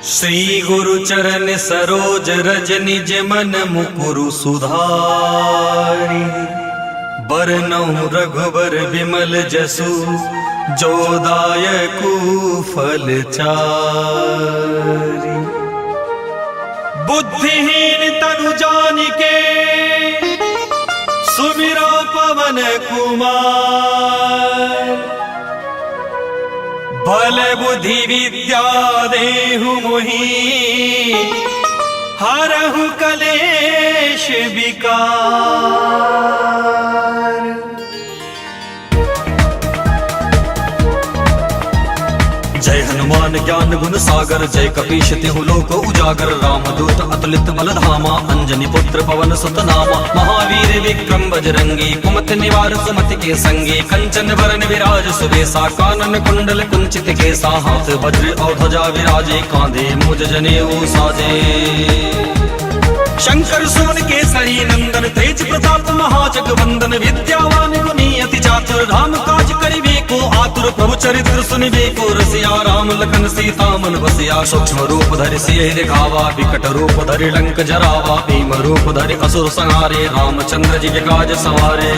श्री गुरु चरण सरोज रज निज मन मुकुरु सुधारी। बरनउँ रघुबर विमल जसु जो दायकु फल चारि। बुद्धिहीन तनु जानिके सुमिरो पवन कुमार। बल बुद्धि विद्या देहु मोहि हरहु कलेश विकार। जय हनुमान ज्ञान गुण सागर जय कपीश तिहु लोक उजागर। रामदूत अतुलित बल धामा अंजनी पुत्र पवन सुत नामा। महावीर विक्रम बजरंगी कुमति निवार सुमति के संगी। कंचन वरन विराज सुबेसा कानन कुंडल कुंचित केसा। हाथ वज्र और ध्वजा विराजे कांधे मुज जनेऊ साजे। शंकर सुवन केसरी नंदन तेज प्रताप महाजगवंदन। विद्यावान गुणी अति चातुर राम काज करिबे को आतुर। प्रभु चरित्र सुनिबे को रसिया राम लखन सीता मन बसिया। सूक्ष्म रूप धरि सियहि दिखावा विकट रूप धरि लंक जरावा। भीम रूप धरि असुर संहारे रामचंद्र जी के काज सवारे।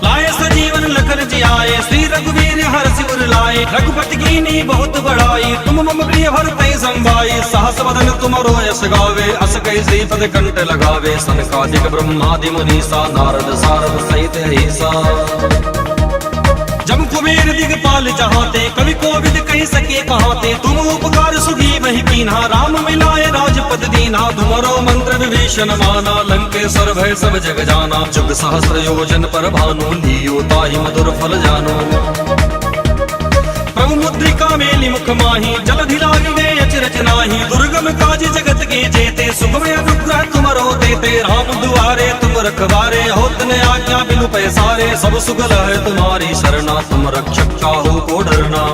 लाए सजीवन लखन जियाए श्री रघुवीर हरषि उर लाए। रघुपति कीनी बहुत बड़ाई तुम मम प्रिय भरतहि संभाई। सहस वदन तुमरो यश गावे अस कहि श्रीपद कंठ लगावे। सनकादिक ब्रह्मादि मुनीसा नारद सारद सहित अहिसा। जम कुबेर दिगपाल जहाते कवि कोविद कहि सके कहाते। तुम उपकार सुग्रीवहि कीन्हा राम मिलाए राजपद दीन्हा। तुमरो मंत्र विभीषण माना लंकेश्वर भय सब जग जाना। जुग सहस्र योजन पर भानु लियो ताहि मधुर फल जानो। प्रभु मुद्रिका मेलि मुख माहि जलधि लागिवे अचरज नाहि। दुर्गम काज जगत के जेते सुगम अनुग्रह तुमरो देते। राम दुआरे तुम रखवारे होत न आज्ञा बिनु पैसारे। सब सुगल है तुम्हारी शरणा तुम रक्षक काहू को डरना।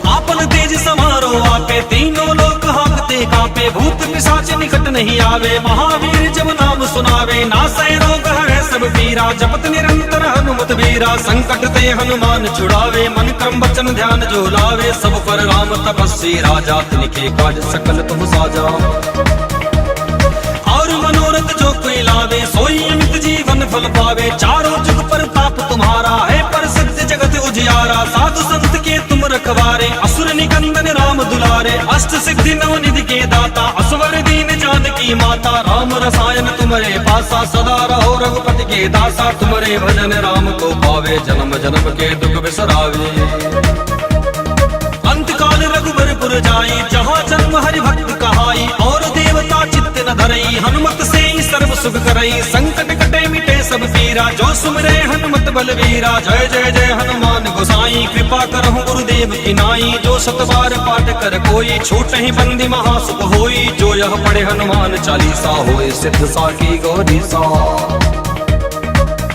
आपन तेज समारो आपे तीनों लोक हांकते कांपे। भूत पिशाच निकट नहीं आवे महावीर जब नाम सुनावे। नासै रोग हरै सब पीरा जपत निरंतर हनुमत बीरा। संकट ते हनुमान छुड़ावे मन क्रम वचन ध्यान जो लावे। सब पर राम तपस्वी राजा तिनके काज सकल तुम साजा। और मनोरथ जो कोई लावे सोई अमित जीवन फल पावे। चारों जुग पर ताप तुम्हारा है प्रसिद्ध जगत उजियारा। साधु संत के तुम रखवारे असुर निकंदन राम दुलारे। अष्ट सिद्धि नवनिधि के दाता असवर दीन जानकी माता। राम रसायन तुम्हारे पासा सदा रहो रघुपति के दासा। तुम्हारे भजन राम को पावे जन्म जन्म के दुख बिसरावे। अंत काल रघुबरपुर जाई जहाँ जन्म हरि भक्त कहाई। और देवता चित्त न धरई हनुमत से सर्व सुख करई। संकट कटे मिटे सब पीरा जो सुमरे हनुमत बलवीरा। जय जय जय हनुमान गोसाई कृपा करहु गुरुदेव की नाई। जो सत बार पाठ कर कोई छूटहि बंदी महासुख होई। जो यह पढ़े हनुमान चालीसा होए सिद्ध साकी गौरी सा।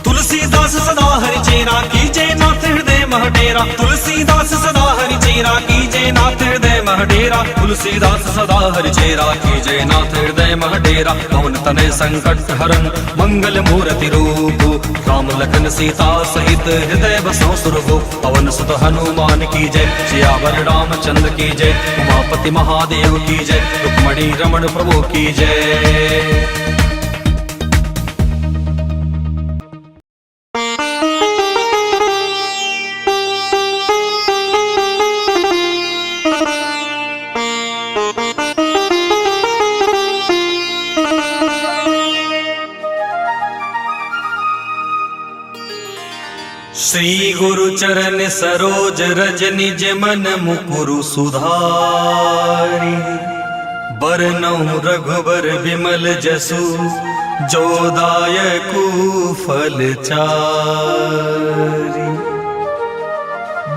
तुलसीदास सदा हरि चेरा कीजे नाथ हृदय मह डेरा। तुलसीदास सदा हरि चेरा कीजे नाथ हृदय मह डेरा। तुलसीदास सदा हरि चेरा कीजे नाथ हृदय मह डेरा। पवन तनय संकट हरन मंगल मूर्ति रूप। राम लखन सीता सहित हृदय बसो सुरभु। पवन सुत हनुमान की जय सियावर रामचंद्र की जय। उमापति महादेव की जय रुक्मणी रमण प्रभु की जय। श्री गुरु चरण सरोज रज निज मन मुकुरु सुधारी। बरनउँ रघुबर विमल जसु जो दायकु फल चारि।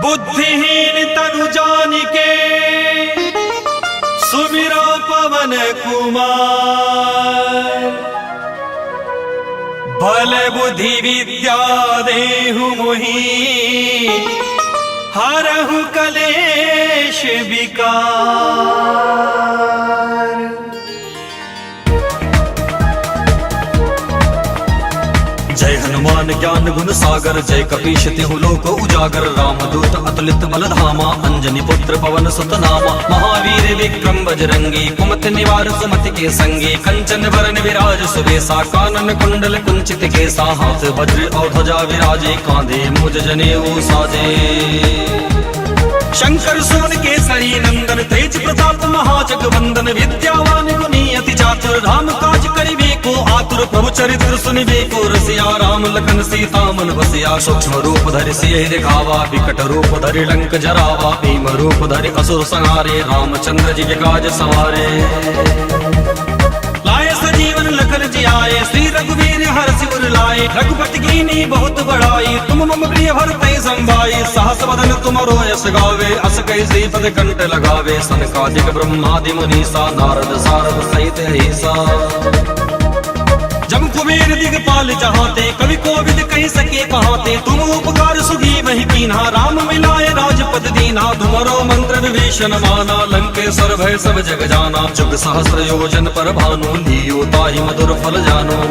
बुद्धिहीन तनु जानिके सुमिरो पवन कुमार। बल बुद्धि विद्या देहु मोहि हरहु कलेश विकार। जय हनुमान ज्ञान गुण सागर जय कपीश तिहु लोक उजागर। रामदूत अतुलित बल धामा, अंजनी पुत्र पवन सुत नामा। महावीर विक्रम बजरंगी, कुमति निवार सुमति के संगी। कंचन वरण विराज सुबेसा, कानन कुंडल कुंचित केसा। हाथ वज्र और ध्वजा विराजे, कांधे मुज जनेऊ साजे। शंकर सुवन केसरी नंदन, तेज प्रताप महाजगवंदन। विद्यावान गुणी अति चातुर, राम काज करिबे को आतुर। प्रभु चरित्र सुनिबे को रसिया, राम लखन सीता मन बसिया। सूक्ष्म रूप धरि सियहि दिखावा, विकट रूप धरि लंक जरावा। भीम रूप धरि असुर संहारे, रामचंद्र जी के काज सवारे। लाए सजीवन लखन जियाए, श्री रघुवीर हरषि उर लाए। रघुपति कीनी बहुत बड़ाई, तुम मम प्रिय भरते संभाई। सहस वदन तुमरो यश गावे, अस कहि श्रीपद कंठ लगावे। सनकादिक ब्रह्मादि मुनीसा, नारद सारद सहित अहिसा। जम कुबेर दिगपाल जहाते, कवि कोविद कहि सके कहाते। तुम उपकार सुगी वही कीन्हा, राम मिलाए राजपद दीन्हा। तुमरो मंत्र विभीषण माना, लंकेश्वर भय सब जग जाना। जुग सहस्र योजन पर भानु, लियो ताहि मधुर फल जानो।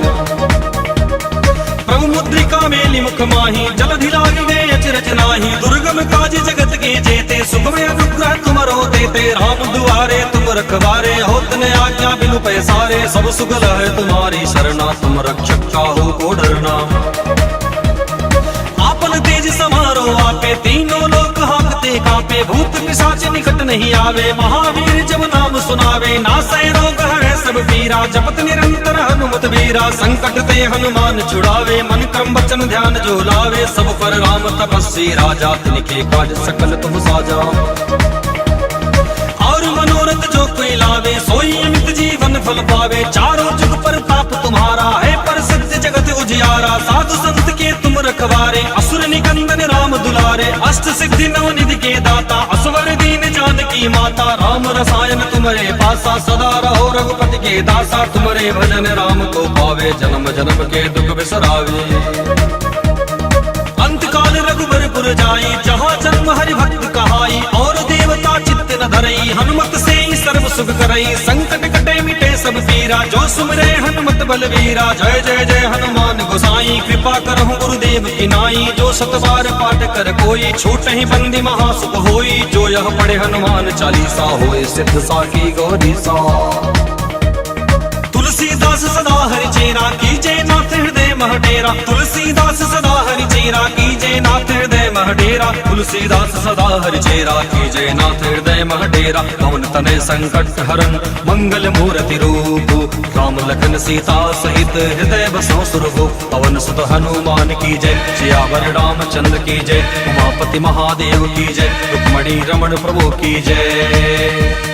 प्रभु मुद्रिका मेलि मुख माही, जलधि लागी गए अचरज नाही। दुर्गम काज जगत के जेते, सुगम अनुग्रह तुमरो देते। राम दुआरे तुम रखवारे, होत न आज्ञा बिनु पैसारे। सब सुगल है तुम्हारी शरणा, तुम रक्षक काहू को डरना। आपन तेज समारो आपे, तीनों लोक हांकते कांपे। भूत पिशाच निकट नहीं आवे, महावीर जब नाम सुनावे। नासै रोग है सब पीरा, जपत निरंतर हनुमत वीरा। संकट ते हनुमान छुड़ावे, मन क्रम वचन ध्यान जो लावे। सब पर राम तपस्वी राजा, तिनके काज सकल तुम साजा। और मनोरथ जो कोई लावे, सोई अमित जीवन फल पावे। चारों जुग पर ताप तुम्हारा है, पर सत्य जगत उजियारा। साधु संत के तुम रखवारे, असुर निकंदन राम दुलारे। अष्ट सिद्धि नव निधि के दाता, असवर दीन जानकी माता। राम रसायन तुम्हारे पासा, सदा रहो रघुपति के दासा। तुम्हारे भजन राम को पावे, जन्म जन्म के दुख बिसरावे। अंत काल रघुबरपुर जाई, जहाँ जन्म हरि भक्त कहाई। और देवता चित्त न धरई, हनुमत से ही सर्व सुख करई। संकट कटे मिटे सब पीरा, जो सुमरे हनुमत बलवीरा। जय जय जय हनुमान गोसाई, कृपा करहु गुरुदेव की नाई। जो सत बार पाठ कर कोई, छूट ही बंदी महासुख होई। जो यह पढ़े हनुमान चालीसा, होए सिद्ध साकी गौरीसा। तुलसीदास सदा हरि चेरा, कीजे नाथ हृदय मह डेरा। तुलसीदास सदा हरि चेरा, कीजे नाथ हृदय मह डेरा। तुलसीदास सदा हरि चेरा, कीजे नाथ हृदय मह डेरा। पवन तनय संकट हरन, मंगल मूर्ति रूप। राम लखन सीता सहित, हृदय बसो सुरभूप। पवन सुत हनुमान की जय, सियावर रामचंद्र की जय। उमापति महादेव की जय, रुक्मणी रमण प्रभु की जय।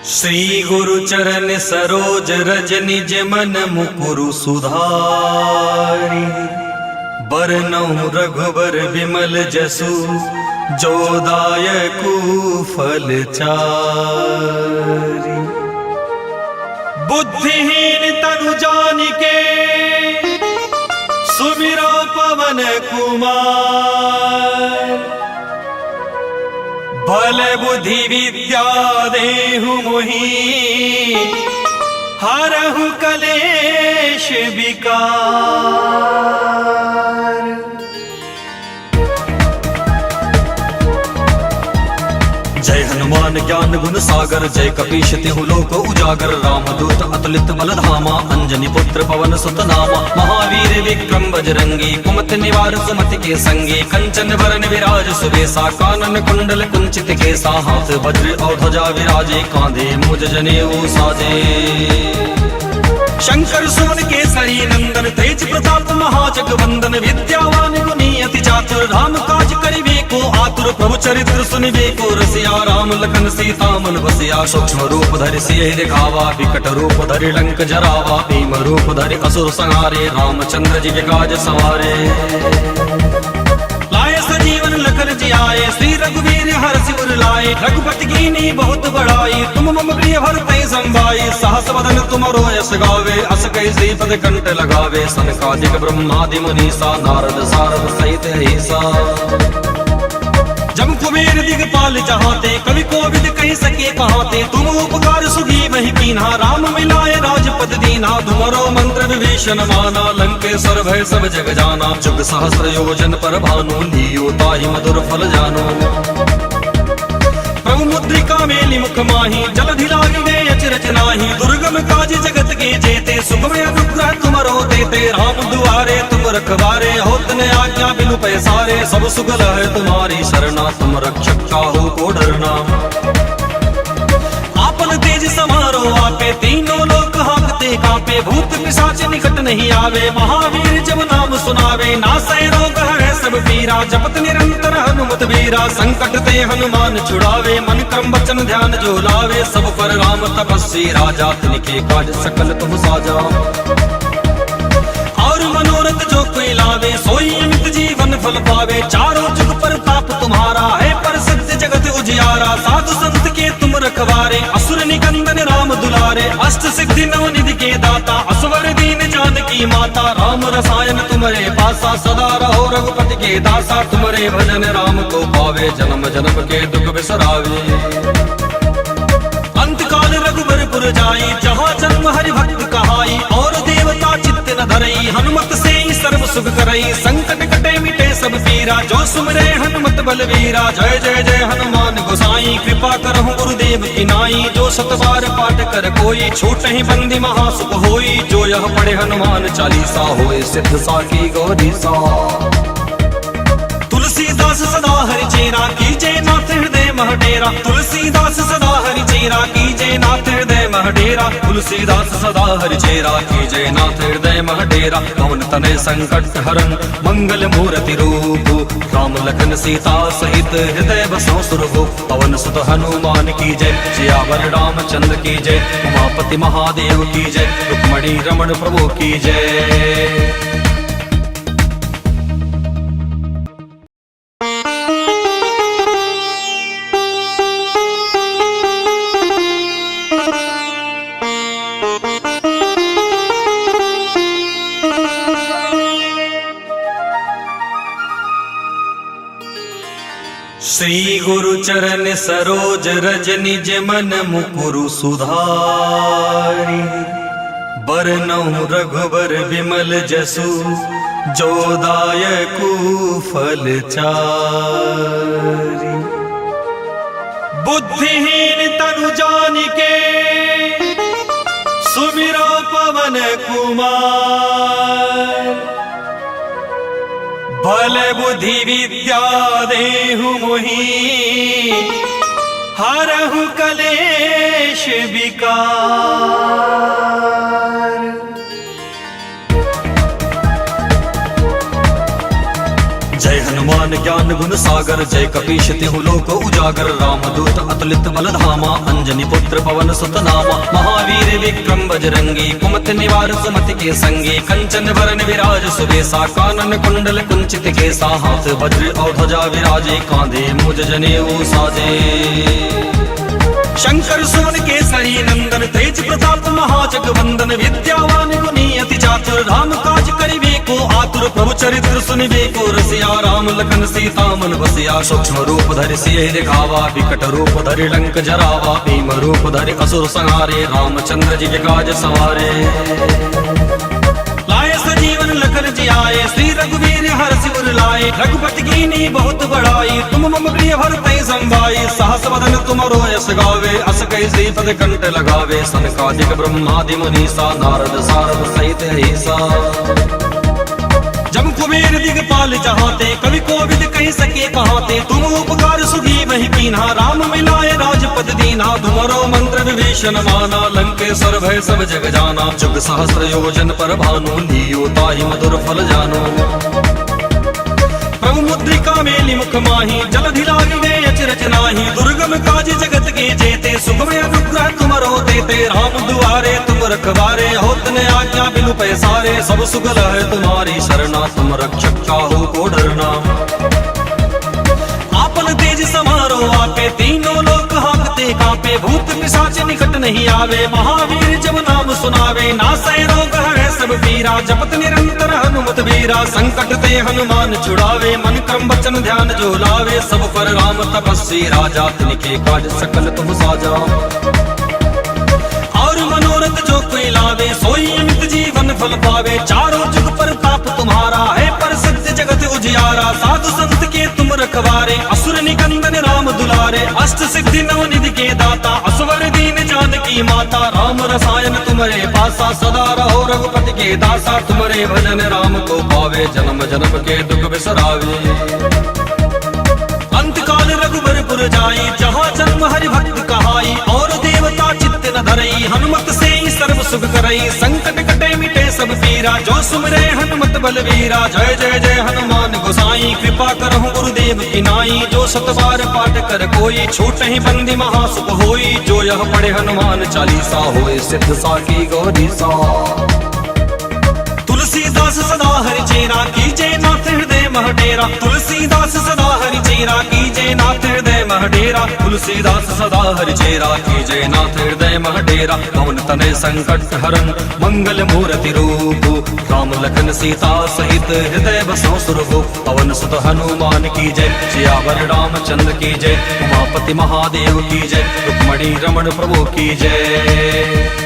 श्री गुरु चरण सरोज रज निज मन मुकुरु सुधारी। बरनउँ रघुबर विमल जसु, जो दायकु फल चारि। बुद्धिहीन तनु जानिके, सुमिरो पवन कुमार। बल बुद्धि विद्या देहु मोहि, हरहु कलेश विकार। जय हनुमान ज्ञान गुण सागर, जय कपीश तिहु लोक उजागर। रामदूत अतुलित बल धामा, अंजनी पुत्र पवन सुत नामा। महावीर विक्रम बजरंगी, कुमति निवार सुमति के संगी। कंचन वरण विराज सुबेसा, कानन कुंडल कुंचित केसा। हाथ वज्र और ध्वजा विराजे, कांधे मुज जनेऊ साजे। शंकर सुवन केसरी नंदन, तेज प्रताप महाजगवंदन। विद्यावान गुणी अति चातुर, राम काज करिबे को आतुर। प्रभु चरित्र सुनिबे को रसिया, राम लखन सीता मन बसिया। सूक्ष्म रूप धरि सियहि दिखावा, विकट रूप धरि लंक जरावा। भीम रूप धरि असुर संहारे, रामचंद्र जी के काज सवारे। लाए सजीवन लखन जियाए, श्री रघुवीर हर सिर लाए। रघुपति कीनी बहुत बड़ाई, तुम मम प्रिय भरतहि संभाई। सहस बदन तुमरो यश गावे, अस कहि श्रीपद कंठ लगावे। सनकादिक ब्रह्मादि मुनीसा, नारद सारद सहित ऐसा। जम कुबेर दिगपाल जहाते, कवि कोविद कह सके कहाते। तुम उपकार सुगी वही कीन्हा, राम मिलाए राजपद दीन्हा। तुम्हारो मंत्र विभीषण माना, लंकेश्वर भय सब जग जाना। जुग सहस्र योजन पर भानु, लियो ताहि मधुर फल जानो। प्रभु मुद्रिका मेलि मुख माही, जलधि लागी गए अचरज नाही। दुर्गम काज जगत के जेते, सुगम अनुग्रह तुमरो देते। राम दुआरे तुम रखवारे, होत न आज्ञा बिनु पैसारे। सब सुगल है तुम्हारी शरणा, तुम रक्षक काहू को डरना। आपन तेज समारो आपे, तीनों लोक हाँकते कांपे। भूत पिशाच निकट नहीं आवे, महावीर जब नाम सुनावे। नासै रोग है सब पीरा, जपत निरंतर हनुमत वीरा। संकट ते हनुमान छुड़ावे, मन क्रम वचन ध्यान जो लावे। सब पर राम तपस्वी राजा, तिनके काज सकल तुम साजा। और मनोरथ जो कोई लावे, सोई अमित जीवन फल पावे। चारों जुग पर ताप तुम्हारा है, प्रसिद्ध जगत उजियारा। साधु संत के तुम रखवारे, असुर निकंदन राम दुलारे। अष्ट सिद्धि नव निधि के दाता, असवर दीन जानकी माता। राम रसायन तुम्हारे पासा, सदा रहो रघुपति के दासा। तुम्हारे भजन राम को पावे, जन्म जन्म के दुख बिसरावे। अंतकाल रघुबरपुर जाई, जहाँ जन्म हरि भक्त कहाई। और देवता चित्त न धरई, हनुमत से सर्व सुख करई। संकट कटे मिटे सब पीरा, जो सुमरे हनुमत बलवीरा। जय जय जय हनुमान गोसाई, कृपा करहु गुरुदेव की नाई। जो सत बार पाठ कर कोई, छूट ही बंदी महासुख होई। जो यह पढ़े हनुमान चालीसा, होए सिद्ध साकी गौरी सा। तुलसीदास सदा हरि चेरा, कीजे नाथ हृदय मह डेरा। तुलसीदास सदा हरि चेरा, कीजे नाथ हृदय मह डेरा। तुलसीदास सदा हरि चेरा, कीजे नाथ हृदय मह डेरा। पवन तनय संकट हरन, मंगल मूर्ति रूप। राम लखन सीता सहित, हृदय बसौ सुरभूप। पवन सुत हनुमान की जय, सियावर रामचंद्र की जय। उमापति महादेव की जय, रुक्मणी रमण प्रभु की जय। श्री गुरु चरण सरोज रज, निज मन मुकुरु सुधारि। बरनउँ रघुबर विमल जसु, जो दायकु फल चारि। बुद्धिहीन तनु जानिके, सुमिरो पवन कुमार। बल बुद्धि विद्या देहु मोहि, हरहु कलेश विकार। जय हनुमान ज्ञान गुण सागर, जय कपीश तिहु लोक उजागर। रामदूत अतुलित बल धामा, अंजनी पुत्र पवन सुत नामा। महावीर विक्रम बजरंगी, कुमति निवार सुमति के संगी। कंचन वरन विराज सुबेसा, कानन कुंडल कुंचित केसा। हाथ वज्र और ध्वजा विराजे, कांधे मूज जनेऊ साजे। शंकर सुवन केसरी नंदन, तेज प्रताप महाजगवंदन। विद्यावान गुणी अति चातुर, राम काज करिबे को आतुर। प्रभु चरित्र सुनिबे को रसिया, राम लखन सीता मन बसिया। सूक्ष्म रूप धरि सियहि दिखावा, विकट रूप धरि लंक जरावा। भीम रूप धरि असुर संहारे, रामचंद्र जी के काज सवारे। लाए सजीवन लखन जियाए, श्री रघुवीर हर सिर लाए। रघुपति कीनी बहुत बड़ाई, तुम मम प्रिय भरतहि संभाई। सहस बदन तुमरो यश गावे, अस कहि श्रीपद कंठ लगावे। सनकादिक ब्रह्मादि मुनीसा, नारद सारद सहित ऐसा। जम कुबेर दिगपाल जहाते, कवि कोविद कह सके कहाते। तुम उपकार सुगी वही कीन्हा, राम मिलाए राजपद दीन्हा। तुम्हारो मंत्र विभीषण माना, लंकेश्वर भय सब जग जाना। जुग सहस्र योजन पर भानु, लियो ताहि मधुर फल जानो। प्रभु मुद्रिका मेलि मुख माही, जलधि लागी गए अचरज नाही। दुर्गम काज जगत के जेते, सुगम अनुग्रह तुमरो देते। राम दुआरे तुम रखवारे, होत न आज्ञा बिनु पैसारे। सब सुगल है तुम्हारी शरणा, तुम रक्षक काहू को डरना। कांपे, भूत पिशाच निकट नहीं आवे। महावीर जब नाम सुनावे, नासै रोग हरै सब पीरा। जपत निरंतर हनुमत वीरा, संकट ते हनुमान छुड़ावे। मन क्रम वचन ध्यान जो लावे, सब पर राम तपस्वी राजा। तिनके काज सकल तुम साजा, और मनोरथ जो कोई लावे, सोई अमित जीवन फल पावे। चारों जुग पर ताप तुम्हारा है, प्रसिद्ध जगत उजियारा। साधु संत के तुम रखवारे, असुर निकंदन राम दुलारे। अष्ट सिद्धि नवनिधि के दाता, असवर दीन जानकी माता। राम रसायन तुम्हारे पासा, सदा रहो रघुपति के दासा। तुम्हारे भजन राम को पावे, जन्म जन्म के दुख बिसरावे। अंत काल रघुबरपुर जाई, जहाँ जन्म हरि भक्त कहाई। और देवता चित्त न धरई, हनुमत से ही सर्व सुख करई। संकट कटे मिटे सब पीरा, जो सुमरे हनुमत बलवीरा। जय जय जय हनुमान गोसाई, कृपा करहु गुरुदेव की नाई। जो सत बार पाठ कर कोई, छूटहि बंदी महासुख होई। जो यह पढ़े हनुमान चालीसा, होए सिद्ध साकी गौरी सा। तुलसीदास सदा हरि चेरा, कीजे नाथ हृदय मह डेरा। तुलसीदास सदा हरि चेरा, कीजे नाथ हृदय मह डेरा। तुलसीदास सदा हरि चेरा, कीजे नाथ हृदय मह डेरा। पवन तनय संकट हरन, मंगल मूर्ति रूप। राम लखन सीता सहित, हृदय बसो सुरभु। पवन सुत हनुमान की जय, सियावर रामचंद्र की जय। उमापति महादेव की जय, रुक्मणी रमण प्रभु की जय।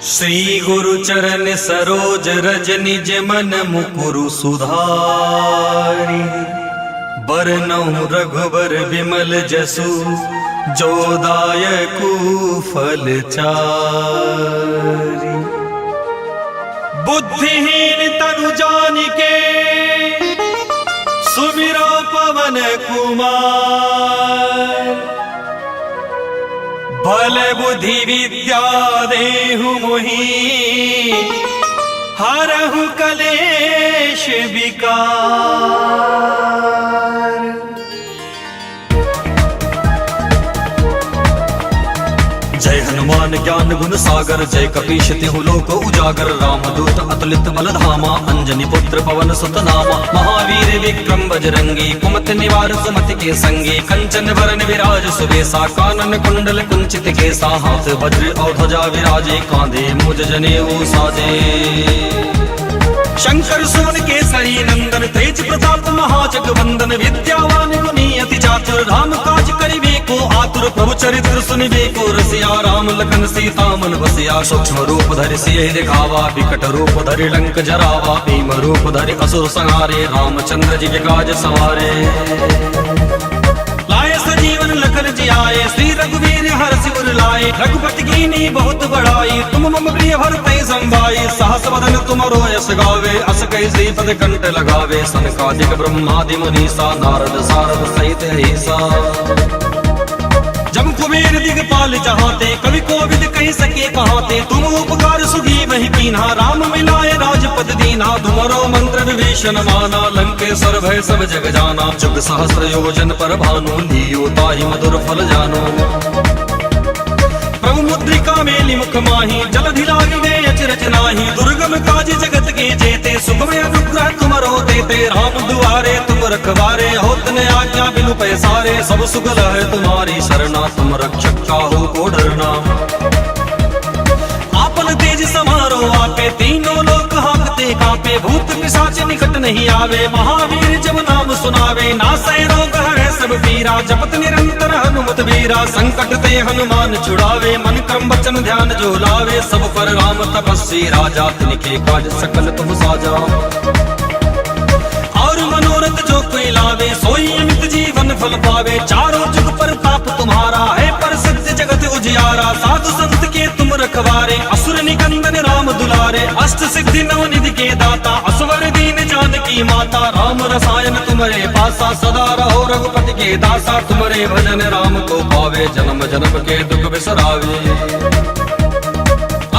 श्री गुरु चरण सरोज रज, निज मन मुकुरु सुधारि। बरनउँ रघुबर विमल जसु, जो दायकु फल चारि। बुद्धिहीन तनु जानिके, सुमिरो पवन कुमार। बल बुद्धि विद्या देहु मोहि, हरहु कलेश विकार। जय हनुमान ज्ञान गुण सागर, जय कपीश तिहु लोक उजागर। रामदूत अतुलित बल धामा, अंजनी पुत्र पवन सुत नामा। महावीर विक्रम बजरंगी, कुमति निवार सुमति के संगी। कंचन वरन विराज सुबेसा, कानन कुंडल कुंचित केसा। हाथ वज्र और ध्वजा विराजे, कांधे मुज जनेऊ साजे। शंकर सुवन केसरी नंदन, तेज प्रताप महाजगवंदन। विद्यावान गुणी अति चातुर, राम काज करिबे को आतुर। प्रभु चरित्र सुनिबे को रसिया, राम लखन सीता मन बसिया। सूक्ष्म रूप धरि सियहि दिखावा, विकट रूप धरि लंक जरावा। भीम रूप धरि असुर संहारे, रामचंद्र जी के काज सवारे। लाए सजीवन लखन जियाए, श्री रघुवीर हरषि उर लाए। रघुपति कीन्ही बहुत बड़ाई, तुम मम प्रिय भरतहि संभाई। सहस वदन तुमरो यश गावे, अस कहि श्रीपद कंठ लगावे। सनकादिक ब्रह्मादि मुनीसा, नारद सारद सहित अहिसा। जम कुबेर दिगपाल जहाते, कवि कोविद कहि सके कहाते। तुम उपकार सुगी वही कीन्हा, राम मिलाए राजपद दीन्हा। तुमरो मंत्र विभीषण माना, लंकेश्वर भय सब जग जाना। जुग सहस्र योजन पर भानु, लियो ताहि मधुर फल जानो। प्रभु मुद्रिका मेलि मुख माहि, जलधि लागी गए अचरज नाहि। दुर्गम काज जगत के जेते, सुगम अनुग्रह तुमरो देते। राम दुआरे तुम रखवारे, होत न आज्ञा बिनु पैसारे। सब सुगल है तुम्हारी शरणा, तुम रक्षक काहू को डरना। आपन तेज समारो आपे, तीनों लोक हांकते कांपे। भूत पिशाच निकट नहीं आवे, महावीर जब नाम सुनावे। नासै रोग हरै सब पीरा, जपत निरंतर हनुमत वीरा। संकट ते हनुमान छुड़ावे, मन क्रम वचन ध्यान जो लावे। सब पर राम तपस्वी राजा, तिनके काज सकल तुम साजा। और मनोरथ जो कोई लावे, सोई अमित जीवन फल पावे। चारों जुग पर ताप तुम्हारा है, प्रसिद्ध जगत उजियारा। साधु संत के तुम रखवारे, असुर निकंदन राम दुलारे। अष्ट सिद्धि नवनिधि के दाता, असवर दीन जानकी माता। राम रसायन तुम्हारे पासा, सदा रहो रघुपति के दासा। तुम्हारे भजन राम को पावे, जन्म जन्म के दुख बिसरावे।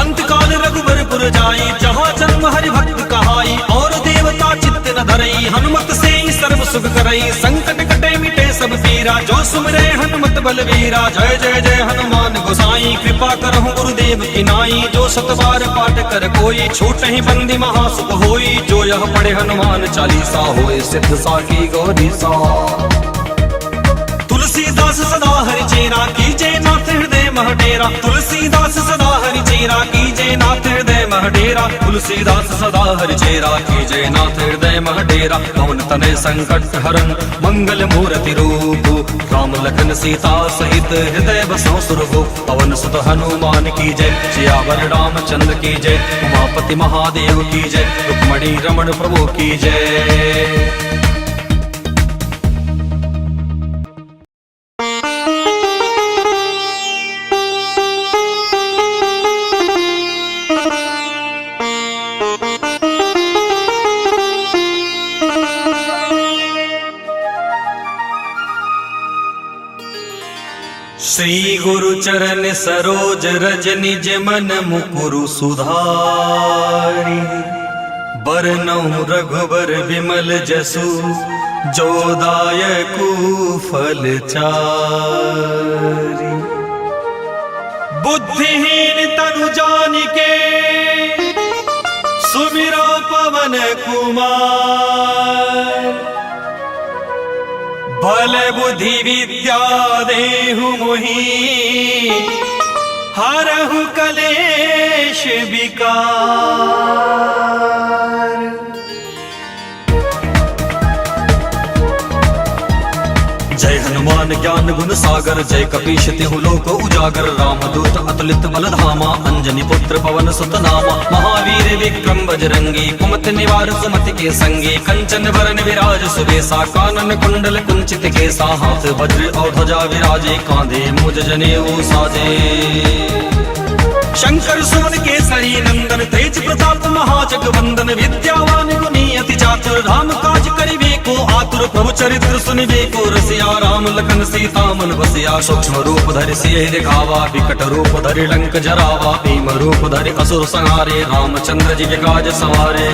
अंत काल रघुबरपुर जाई, जहाँ जन्म हरि भक्त कहाई। और देवता चित्त न धरई, हनुमत से ही सर्व सुख करई, संकट कटे मिटे सब पीरा, जो सुमरे हनुमत बलवीरा। जय जय जय हनुमान गोसाई, कृपा करहु गुरुदेव की नाई। जो सत बार पाठ कर कोई, छूट ही बंदी महासुख होई। जो यह पढ़े हनुमान चालीसा, होए सिद्ध साकी गौरीसा। तुलसीदास सदा हरि चेरा, कीजे नाथ हृदय मह डेरा। तुलसीदास सदा हरि चेरा, कीजे नाथ हृदय मह डेरा। तुलसीदास सदा हरि चेरा, कीजे नाथ हृदय मह डेरा। पवन तनय संकट हरन, मंगल मूर्ति रूप। राम लखन सीता सहित हृदय बसो सुरभूप। पवन सुत हनुमान की जय, सियावर रामचंद्र की जय। उमापति महादेव की जय, रुक्मणी रमण प्रभु की जय। श्री गुरु चरण सरोज रज निज मन मुकुरु सुधारी। बरनउँ रघुबर विमल जसु, जो दायकु फल चारि। बुद्धिहीन तनु जानिके, सुमिरो पवन कुमार। बल बुद्धि विद्या देहु मोहि, हरहु कलेश विकार। जय हनुमान ज्ञान गुण सागर, जय कपीश तिहु लोक उजागर। रामदूत अतुलित बल धामा, अंजनी पुत्र पवन सुत नामा। महावीर विक्रम बजरंगी, कुमति निवार सुमति के संगी। कंचन वरन विराज सुबेसा, कानन कुंडल कुंचित केसा। हाथ वज्र और ध्वजा विराजे, कांधे मूज जनेऊ साजे। शंकर सुमन केसरी नंदन, तेज प्रताप महाजगवंदन। विद्यावान गुणी अति चातुर, राम काज करिबे को आतुर। प्रभु चरित्र सुनिबे को रसिया, राम लखन सीता मन बसिया। सूक्ष्म रूप धरि सियहि दिखावा, विकट रूप धरि लंक जरावा। भीम रूप धरि असुर संहारे, रामचंद्र जी के काज सवारे।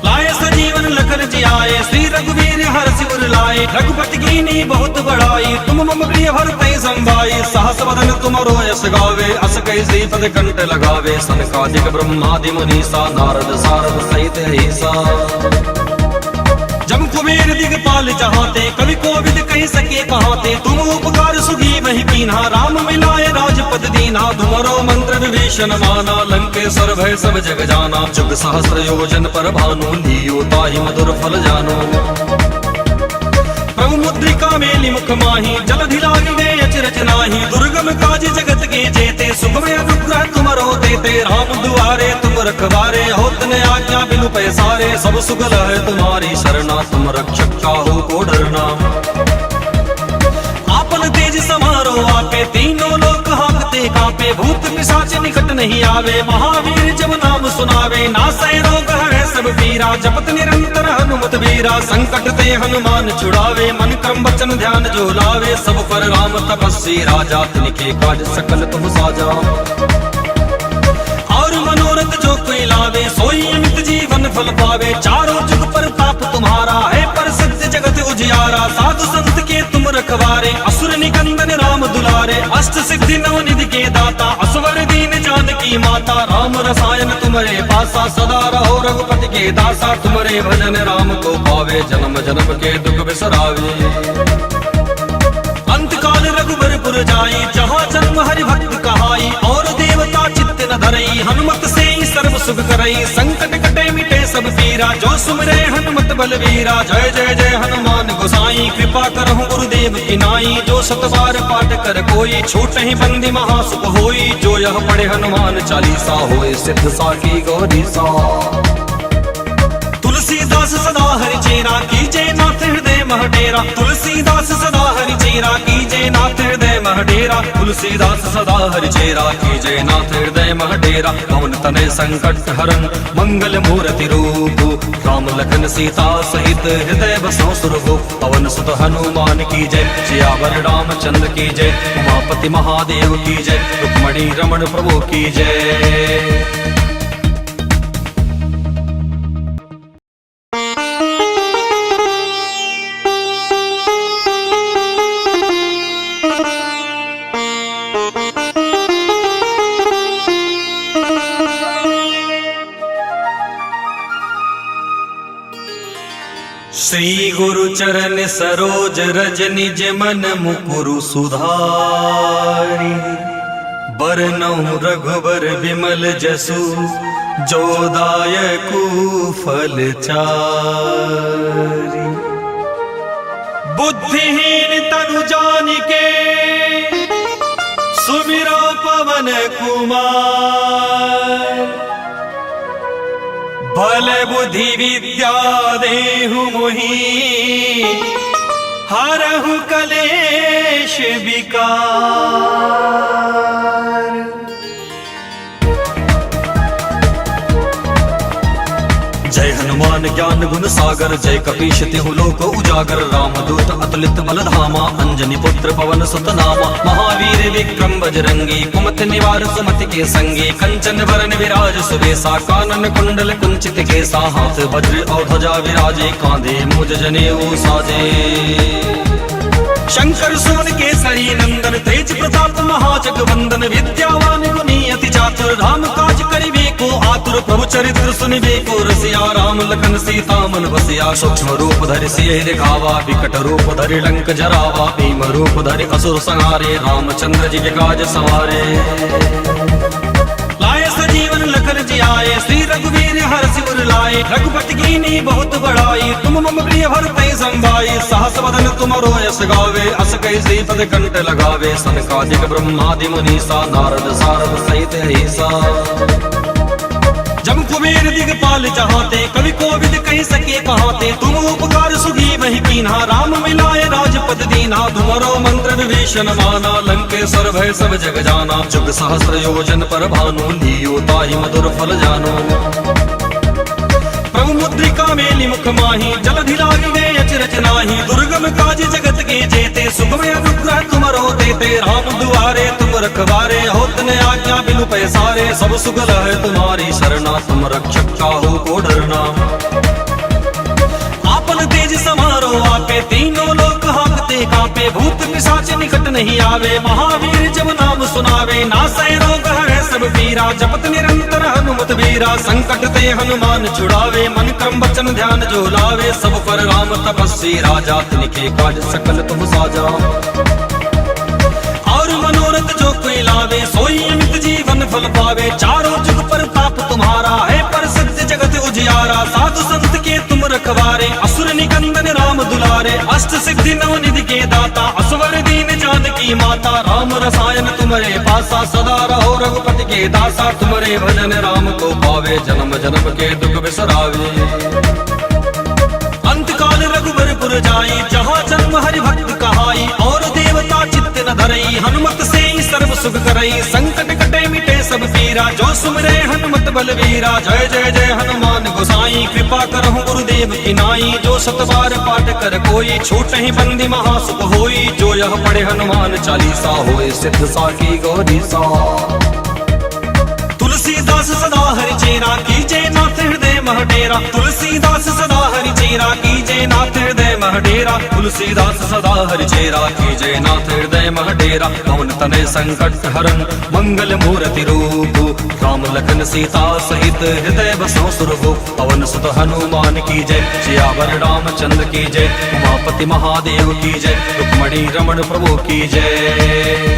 लाए सजीवन लखन जियाए, श्री रघुवीर हरषि उर लाए। रघुपति कीनी बहुत बड़ाई, तुम मम प्रिय भरतहि संभाई। सहस बदन तुमरो यश गावे, अस कहि श्रीपद कंठ लगावे। सनकादिक ब्रह्मादि मुनीसा, नारद सारद सहित अहिसा। जम कुबेर दिगपाल जहाते, कवि कोविद कहि सके कहाते। तुम उपकार सुगी वही कीन्हा, राम मिलाए राजपद दीन्हा। तुम्हारो मंत्र विभीषण माना, लंकेश्वर भय सब जग जाना। जुग सहस्र योजन पर भानु, लियो ताहि मधुर फल जानो। प्रभु मुद्रिका मेलि मुख माही, जलधि लागी गए अचरज नाही। दुर्गम काज जगत के जेते, सुगम अनुग्रह तुमरो देते। राम दुआरे तुम रखवारे, होत न आज्ञा बिनु पैसारे। सब सुगल है तुम्हारी शरणा, तुम रक्षक काहू को डरना। आपन तेज समारो आपे, तीनों लोक हांकते कांपे। भूत पिशाच निकट नहीं आवे, महावीर जब नाम सुनावे। नासै रोग है सब पीरा, जपत निरंतर हनुमत वीरा। संकट ते हनुमान छुड़ावे, मन क्रम वचन ध्यान जो लावे। सब पर राम तपस्वी राजा, तिनके काज सकल तुम साजा। और मनोरथ जो कोई लावे, सोई अमित जीवन फल पावे। चारों जुग प्रताप तुम्हारा है, प्रसिद्ध जगत उजियारा। साधु संत के तुम रखवारे, असुर निकंदन राम दुलारे। अष्ट सिद्धि नव निधि के दाता, असवर दीन जानकी माता। राम रसायन तुम्हारे पासा, सदा रहो रघुपति के दासा। तुम्हारे भजन राम को पावे, जन्म जन्म के दुख बिसरावे। अंत काल रघुबरपुर जाई, जहाँ जन्म हरि भक्त कहाई। और देवता चित्त न धरई, हनुमत से सर्व सुख करई। संकट कटे मिटे सब पीरा, जो सुमरे हनुमत बलवीरा। जय जय जय हनुमान गोसाई, कृपा करहु गुरुदेव की नाई। जो सत बार पाठ कर कोई, छूट ही बंदी महासुख होई। जो यह पढ़े हनुमान चालीसा, होए सिद्ध साकी गौरीसा। तुलसीदास सदा हरि चेरा, कीजे नाथ हृदय मह डेरा। तुलसीदास सदा हरि चेरा, कीजे नाथ हृदय मह डेरा। तुलसीदास सदा हरि चेरा, कीजे नाथ हृदय मह डेरा। पवन तनय संकट हरन, मंगल मूर्ति रूप। राम लखन सीता सहित हृदय बसो सुरभूप। पवन सुत हनुमान की जय, सियावर रामचंद्र की जय। उमापति महादेव की जय, रुक्मणी रमण प्रभु की जय। श्री गुरु चरण सरोज रज निज मन मुकुरु सुधारी। बरनउँ रघुबर विमल जसु जो दायकु फल चारि। बुद्धिहीन तनु जानिके सुमिरो पवन कुमार। बल बुद्धि विद्या देहु मोहि हरहु कलेश विकार। जय हनुमान ज्ञान गुण सागर जय कपीश तिहु लोक उजागर। रामदूत अतुलित बल धामा अंजनी पुत्र पवन सुत नामा। महावीर विक्रम बजरंगी कुमति निवार सुमति के संगी। कंचन वरन विराज सुबेसा कानन कुंडल कुंचित केसा। हाथ वज्र और ध्वजा विराजे कांधे मुज जनेऊ साजे। शंकर सुवन केसरी नंदन तेज प्रताप महाजगवंदन। विद्यावान गुणी अति चातुर राम काज करिबे को आतुर। प्रभु चरित्र सुनिबे को रसिया राम लखन सीता मन बसिया। सूक्ष्म रूप धरि सियहि दिखावा विकट रूप धरि लंक जरावा। भीम रूप धरि असुर संहारे रामचंद्र जी के काज सवारे। लाए सजीवन लखन जियाए श्री रघुवीर हर्षि उर लाए। रघुपति कीनी बहुत बड़ाई तुम मम प्रिय भरतहि संभाई। सहस वदन तुमरो यश गावे अस कहि श्रीपद कंठ लगावे। सनकादिक ब्रह्मादि मुनीसा नारद सारद सहित ऐसा। जम कुबेर दिगपाल जहाते कवि कोविद कहि सके कहाते। तुम उपकार सुग्रीवहि कीन्हा राम मिलाए राजपद दीन्हा। तुमरो मंत्र विभीषण माना लंकेश्वर भय सब जग जाना। जुग सहस्र योजन पर भानु लियो ताहि मधुर फल जानो। प्रभु मुद्रिका मेलि मुख माहि जलधि लागी गए अचरज नाहि। दुर्गम काज जगत के जेते सुगम अनुग्रह तुमरो देते। राम दुआरे तुम रखवारे होत न आज्ञा बिनु पैसारे। सब सुगल है तुम्हारी शरणा तुम रक्षक काहू को डरना। आपन तेज समारो आपे तीनों लोक हांकते कांपे। भूत पिशाच निकट नहीं आवे महावीर जब नाम सुनावे। नासै रोग हरै सब पीरा जपत निरंतर हनुमत वीरा। संकट ते हनुमान छुड़ावे मन क्रम वचन ध्यान जो लावे। सब पर राम तपस्वी राजा तिनके काज सकल तुम साजा। और मनोरथ जो कोई लावे सोई अमित जीवन फल पावे। चारों जुग पर ताप तुम्हारा है प्रसिद्ध जगत उजियारा। साधु संत के तुम रखवारे असुर निकंदन राम दुलारे। अष्ट सिद्धि नवनिधि के दाता असवर दीन जानकी माता। राम रसायन तुम्हारे पासा सदा रहो रघुपति के दासा। तुम्हारे भजन राम को पावे जन्म जन्म के दुख बिसरावे। अंत काल रघुबर पुर जाई जहाँ जन्म हरि भक्त कहाई। और देवता चित्त न धरई हनुमत से सर्व सुख करई। संकट कटे मिटे सब पीरा जो सुमरे हनुमत बलवीरा। जय जय जय हनुमान गोसाई कृपा करहु गुरुदेव की नाई। जो सत बार पाठ कर कोई छूटहि बंदी महासुख होई। जो यह पढ़े हनुमान चालीसा होए सिद्ध साखी गौरी सा। तुलसीदास सदा हरि चेरा कीजे नाथ हृदय मह डेरा। तुलसीदास सदा हरि चेरा कीजे नाथ हृदय मह डेरा। तुलसीदास सदा हरि चेरा कीजे नाथ हृदय मह डेरा। पवन तनय संकट हरन मंगल मूर्ति रूप। राम लखन सीता सहित हृदय बसो सुरभु। पवन सुत हनुमान की जय सियावर रामचंद्र की जय। उमापति महादेव की जय रुक्मणी रमण प्रभु की जय।